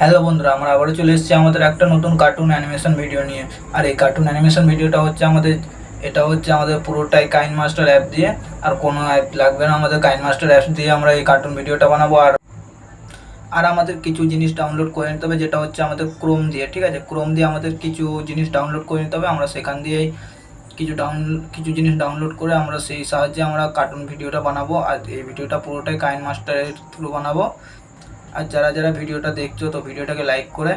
Hello বন্ধুরা, আমরা আবারও চলে এসেছি আমাদের একটা নতুন কার্টুন অ্যানিমেশন ভিডিও নিয়ে। আর এই কার্টুন অ্যানিমেশন ভিডিওটা হচ্ছে আমাদের পুরোটাই কাইনমাস্টার অ্যাপ দিয়ে। আর কোনো অ্যাপ লাগবে না, আমাদের কাইনমাস্টার অ্যাপ দিয়ে আমরা এই কার্টুন ভিডিওটা বানাবো। আর আর আমাদের কিছু জিনিস ডাউনলোড করে নিতে হবে, যেটা হচ্ছে আমাদের ক্রোম দিয়ে। ঠিক আছে, ক্রোম দিয়ে আমাদের কিছু জিনিস ডাউনলোড করে নিতে হবে। আমরা সেখান দিয়েই কিছু জিনিস ডাউনলোড করে আমরা সেই সাহায্যে আমরা কার্টুন ভিডিওটা বানাবো। আর এই ভিডিওটা পুরোটাই কাইনমাস্টারের থ্রু বানাবো। আর যারা যারা ভিডিওটা দেখছো তো ভিডিওটাকে লাইক করে,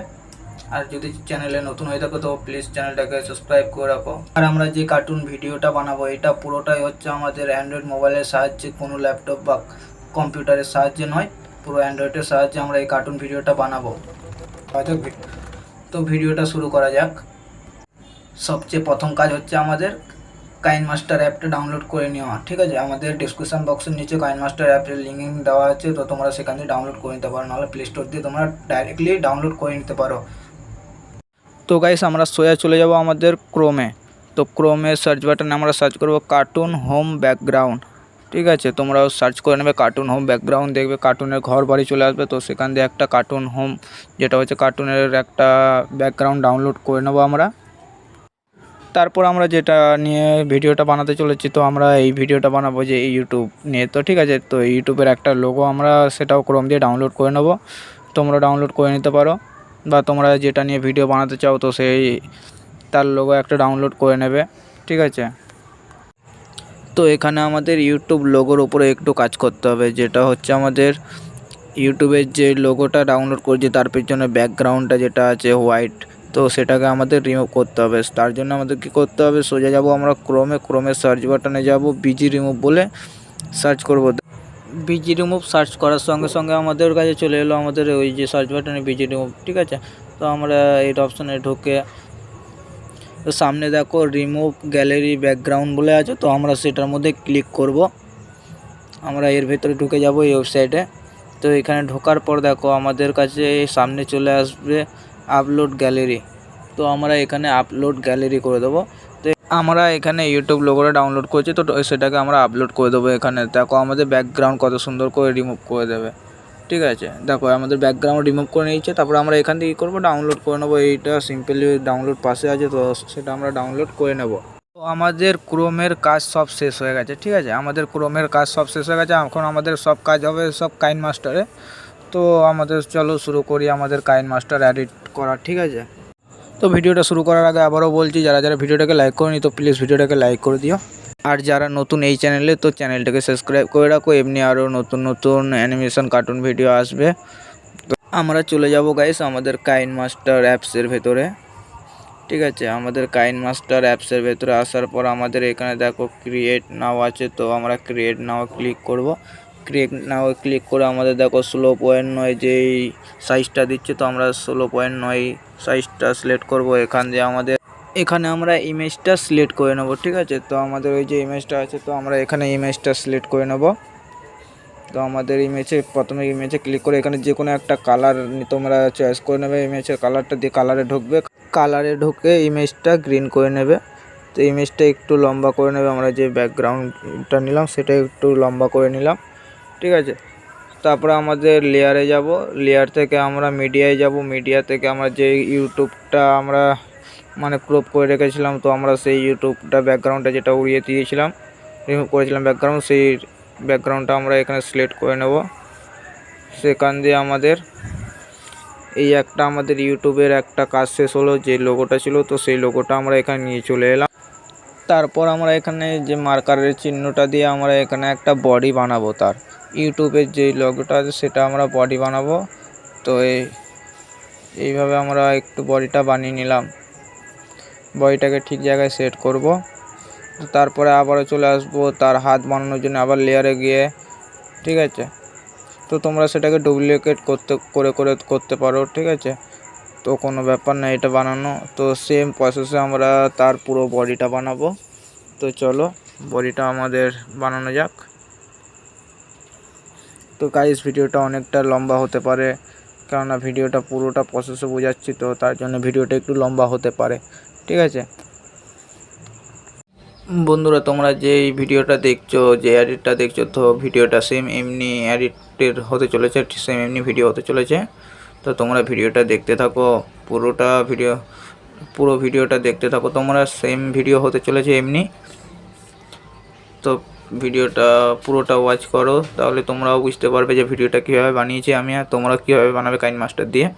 আর যদি চ্যানেলে নতুন হয়ে থাকো তো প্লিজ চ্যানেলটাকে সাবস্ক্রাইব করে রাখো। আর আমরা যে কার্টুন ভিডিওটা বানাবো এটা পুরোটাই হচ্ছে আমাদের অ্যান্ড্রয়েড মোবাইলের সাহায্যে, কোনো ল্যাপটপ বা কম্পিউটারের সাহায্যে নয়, পুরো অ্যান্ড্রয়েডের সাহায্যে আমরা এই কার্টুন ভিডিওটা বানাবো। তো ভিডিওটা শুরু করা যাক। সবচেয়ে প্রথম কাজ হচ্ছে আমাদের কাইনমাস্টার অ্যাপটা ডাউনলোড করে নেওয়া। ঠিক আছে, আমাদের ডিসক্রিপশন বক্সের নিচে কাইনমাস্টার অ্যাপের লিঙ্ক দেওয়া আছে, তো তোমরা সেখান থেকে ডাউনলোড করে নিতে পারো, নাহলে প্লে স্টোর দিয়ে তোমরা ডাইরেক্টলি ডাউনলোড করে নিতে পারো। তো গাইস, আমরা সোজা চলে যাব আমাদের ক্রোমে। তো ক্রোমে সার্চ বাটনে আমরা সার্চ করব কার্টুন হোম ব্যাকগ্রাউন্ড। ঠিক আছে, তোমরাও সার্চ করে নেবে কার্টুন হোম ব্যাকগ্রাউন্ড, দেখবে কার্টুনের ঘর বাড়ি চলে আসবে। তো সেখান দিয়ে একটা কার্টুন হোম, যেটা হচ্ছে কার্টুনের একটা ব্যাকগ্রাউন্ড, ডাউনলোড করে নেবো আমরা। তারপর আমরা যেটা নিয়ে ভিডিওটা বানাতে চলেছি, তো আমরা এই ভিডিওটা বানাবো যে ইউটিউব নিয়ে। তো ঠিক আছে, তো ইউটিউবের একটা লোগো আমরা সেটাও ক্রোম দিয়ে ডাউনলোড করে নেব। তোমরা ডাউনলোড করে নিতে পারো, বা তোমরা যেটা নিয়ে ভিডিও বানাতে চাও তো তার লোগো একটা ডাউনলোড করে নেবে। ঠিক আছে, তো এখানে আমাদের ইউটিউব লোগোর উপরে একটু কাজ করতে হবে, যেটা হচ্ছে আমাদের ইউটিউবের যে লোগোটা ডাউনলোড করছি তার পেছনে ব্যাকগ্রাউন্ডটা যেটা আছে হোয়াইট, তো সেটাকে আমাদের রিমুভ করতে হবে। তার জন্য আমাদের কী করতে হবে, সোজা যাব আমরা ক্রোমের সার্চ বাটনে যাব, বিজি রিমুভ বলে সার্চ করব। বিজি রিমুভ সার্চ করার সঙ্গে সঙ্গে আমাদের কাছে চলে এলো আমাদের ওই যে সার্চ বাটনে বিজি রিমুভ। ঠিক আছে, তো আমরা এই অপশানে ঢুকে, তো সামনে দেখো রিমুভ গ্যালারি ব্যাকগ্রাউন্ড বলে আছে, তো আমরা সেটার মধ্যে ক্লিক করব। আমরা এর ভেতরে ঢুকে যাব এই ওয়েবসাইটে। তো এখানে ঢোকার পর দেখো আমাদের কাছে সামনে চলে আসবে আপলোড গ্যালারি। তো আমরা এখানে আপলোড গ্যালারি করে দেবো। তো আমরা এখানে ইউটিউব লোগোটা ডাউনলোড করছি, তো সেটাকে আমরা আপলোড করে দেবো। এখানে দেখো আমাদের ব্যাকগ্রাউন্ড কত সুন্দর করে রিমুভ করে দেবে। ঠিক আছে, দেখো আমাদের ব্যাকগ্রাউন্ড রিমুভ করে নিয়েছে। তারপরে আমরা এখান থেকে কী করবো, ডাউনলোড করে নেবো। এইটা সিম্পলি ডাউনলোড পাশে আছে, তো সেটা আমরা ডাউনলোড করে নেব। তো আমাদের ক্রোমের কাজ সব শেষ হয়ে গেছে। ঠিক আছে, আমাদের ক্রোমের কাজ সব শেষ হয়ে গেছে। এখন আমাদের সব কাজ হবে সব কাইনমাস্টারে। তো আমাদের চলো শুরু করি আমাদের কাইনমাস্টার এডিট করা। ঠিক আছে, তো ভিডিওটা শুরু করার আগে আবারও বলছি, যারা যারা ভিডিওটাকে লাইক করেনি তো প্লিজ ভিডিওটাকে লাইক করে দিও। আর যারা নতুন এই চ্যানেলে তো চ্যানেলটাকে সাবস্ক্রাইব করে রাখো, এমনি আরও নতুন নতুন অ্যানিমেশন কার্টুন ভিডিও আসবে। তো আমরা চলে যাব গাইস আমাদের কাইনমাস্টার অ্যাপসের ভেতরে। ঠিক আছে, আমাদের কাইনমাস্টার অ্যাপসের ভেতরে আসার পর আমাদের এখানে দেখো ক্রিয়েট নাও আছে, তো আমরা ক্রিয়েট নাও ক্লিক করব। ক্রিয়েট নাও ক্লিক করে আমাদের দেখো 16.9 যেই সাইজটা দিচ্ছে, তো আমরা 16.9 সাইজটা সিলেক্ট করব। এখানে আমরা ইমেজটা সিলেক্ট করে নেব। ঠিক আছে, তো আমাদের ওই যে ইমেজটা আছে, তো আমরা এখানে ইমেজটা সিলেক্ট করে নেব। তো আমাদের প্রথমে ইমেজে ক্লিক করে এখানে যে কোনো একটা কালার তোমরা চয়েস করে নেবে। ইমেজের কালারটা দিয়ে কালারে ঢুকবে, কালারে ঢুকে ইমেজটা গ্রিন করে নেবে। তো ইমেজটা একটু লম্বা করে নেবে, আমরা যে ব্যাকগ্রাউন্ডটা নিলাম সেটা একটু লম্বা করে নিলাম। ঠিক আছে, তারপরে আমাদের লেয়ারে যাব, লেয়ার থেকে আমরা মিডিয়ায় যাব, মিডিয়া থেকে আমরা যে ইউটিউবটা আমরা ক্রপ করে রেখেছিলাম, তো আমরা সেই ইউটিউবটা ব্যাকগ্রাউন্ডটা যেটা উড়িয়ে দিয়েছিলাম, রিমুভ করেছিলাম ব্যাকগ্রাউন্ড, সেই ব্যাকগ্রাউন্ডটা আমরা এখানে সিলেক্ট করে নেব। সেখান দিয়ে আমাদের আমাদের ইউটিউবের একটা কাজ শেষ হলো, যে লোগোটা ছিল, তো সেই লোগোটা আমরা এখানে নিয়ে চলে এলাম। তারপর আমরা এখানে যে মার্কারের চিহ্নটা দিয়ে আমরা এখানে একটা বডি বানাবো, তার ইউটিউবের যে লোগোটা আছে সেটা আমরা বডি বানাবো। তো এইভাবে আমরা একটু বডিটা বানিয়ে নিলাম, বডিটাকে ঠিক জায়গায় সেট করব। তারপরে আবারও চলে আসবো তার হাত বানানোর জন্য আবার লেয়ারে গিয়ে। ঠিক আছে, তো তোমরা সেটাকে ডুপ্লিকেট করতে পারো। ঠিক আছে, তো কোনো ব্যাপার না এটা বানানো। তো সেম প্রসেসে আমরা তার পুরো বডিটা বানাবো। তো চলো বডিটা আমাদের বানানো যাক। তো গাইস, ভিডিওটা অনেকটা লম্বা হতে পারে, কেননা ভিডিওটা পুরোটা প্রসেসে বোঝাচ্ছি, তো তার জন্য ভিডিওটা একটু লম্বা হতে পারে। ঠিক আছে বন্ধুরা, তোমরা যে এই ভিডিওটা দেখছো, যে এডিটটা দেখছো, তো ভিডিওটা সেম এমনি এডিটের হতে চলেছে, সেম এমনি ভিডিও হতে চলেছে। তো তোমরা ভিডিওটা দেখতে থাকো, পুরো ভিডিওটা দেখতে থাকো তোমরা। সেম ভিডিও হতে চলেছে এমনি, তো ভিডিওটা পুরোটা ওয়াচ করো, তাহলে তোমরাও বুঝতে পারবে যে ভিডিওটা কীভাবে বানিয়েছি আমি, আর তোমরা কীভাবে বানাবে কাইনমাস্টার দিয়ে।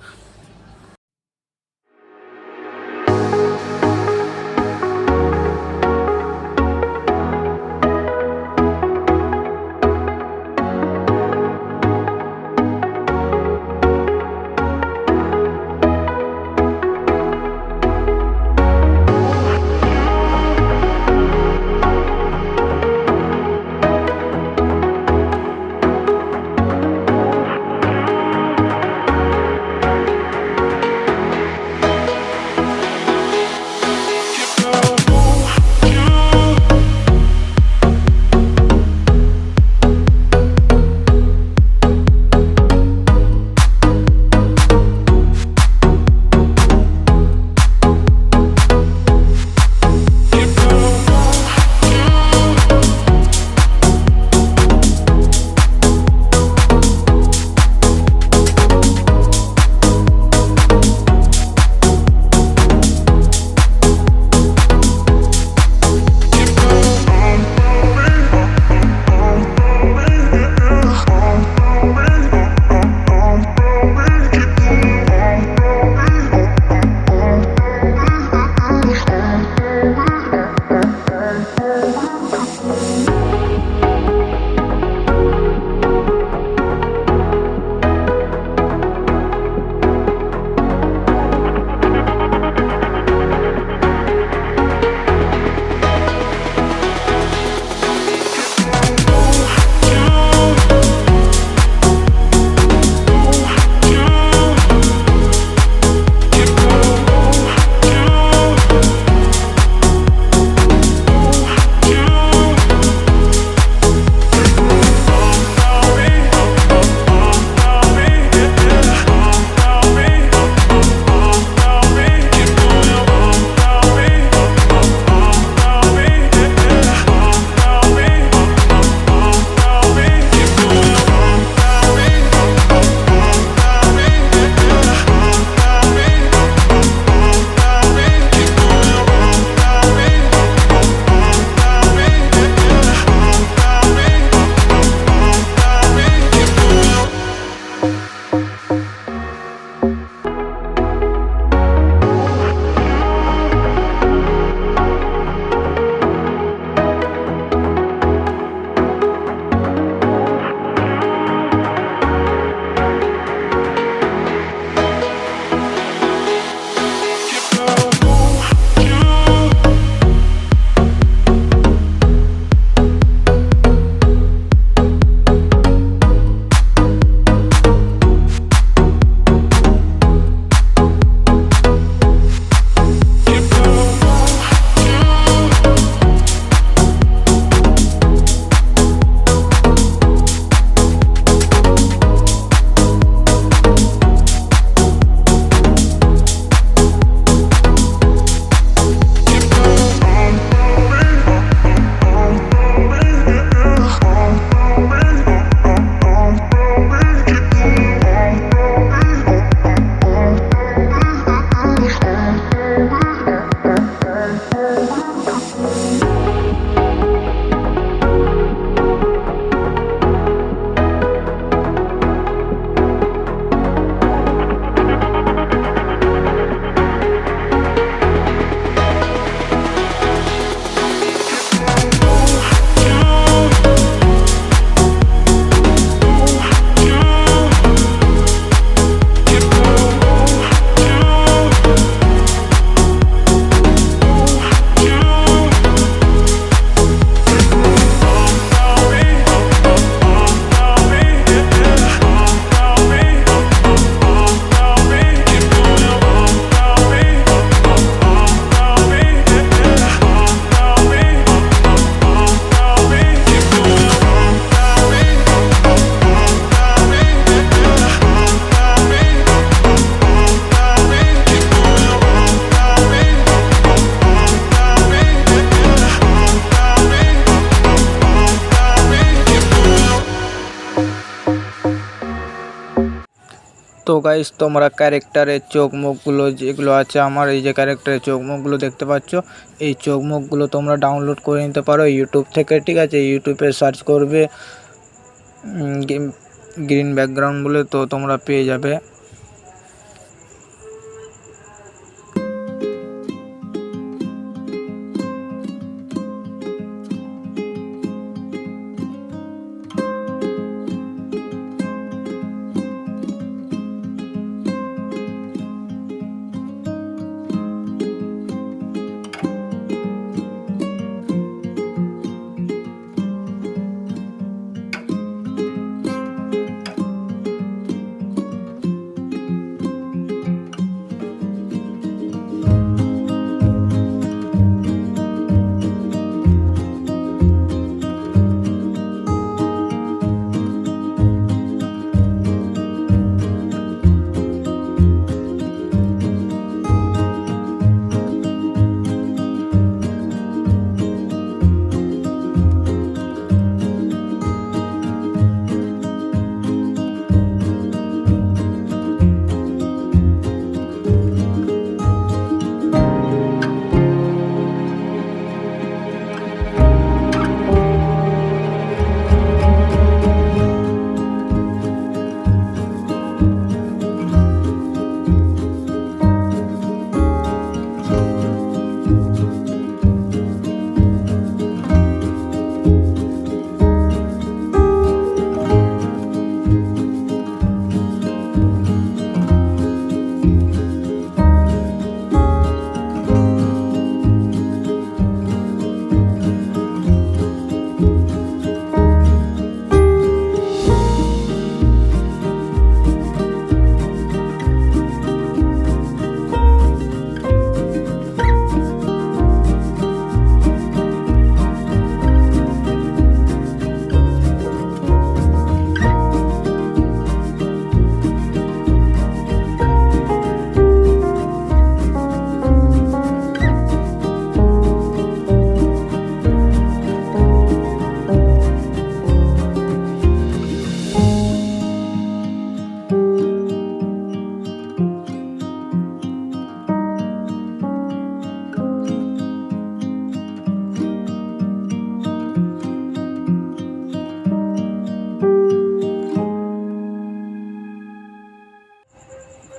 গাইস তোমরা ক্যারেক্টারের চোখ মুখগুলো যেগুলো আছে আমার এই যে ক্যারেক্টারের চোখ মুখগুলো দেখতে পাচ্ছ, এই চোখ মুখগুলো তোমরা ডাউনলোড করে নিতে পারো ইউটিউব থেকে। ঠিক আছে, ইউটিউবে সার্চ করবে গ্রিন ব্যাকগ্রাউন্ড বলে, তো তোমরা পেয়ে যাবে।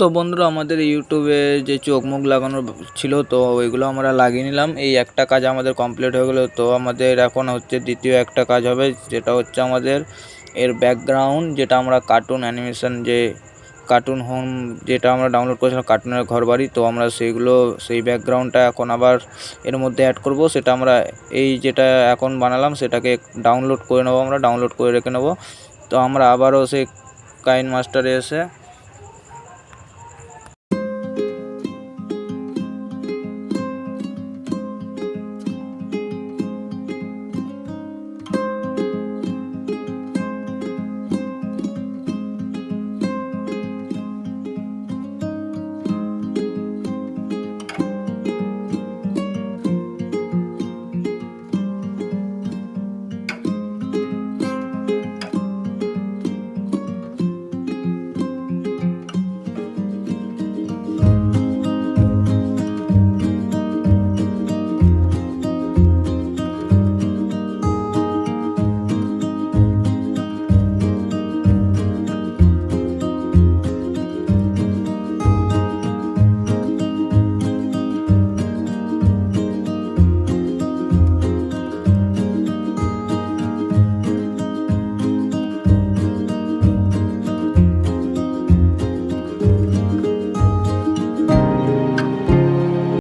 তো বন্ধুরা আমাদের ইউটিউবে যে চোখ মুখ লাগানোর ছিল তো ওইগুলো আমরা লাগিয়ে নিলাম। এই একটা কাজ আমাদের কমপ্লিট হয়ে গেলো। তো আমাদের এখন হচ্ছে দ্বিতীয় একটা কাজ হবে, যেটা হচ্ছে আমাদের এর ব্যাকগ্রাউন্ড, যেটা আমরা কার্টুন অ্যানিমেশন যে কার্টুন হোম যেটা আমরা ডাউনলোড করেছিলাম কার্টুনের ঘর বাড়ি, তো আমরা সেই ব্যাকগ্রাউন্ডটা এখন আবার এর মধ্যে অ্যাড করব। সেটা আমরা এই যেটা এখন বানালাম সেটাকে ডাউনলোড করে নেবো, আমরা ডাউনলোড করে রেখে নেবো। তো আমরা আবারও সেই কাইনমাস্টারে এসে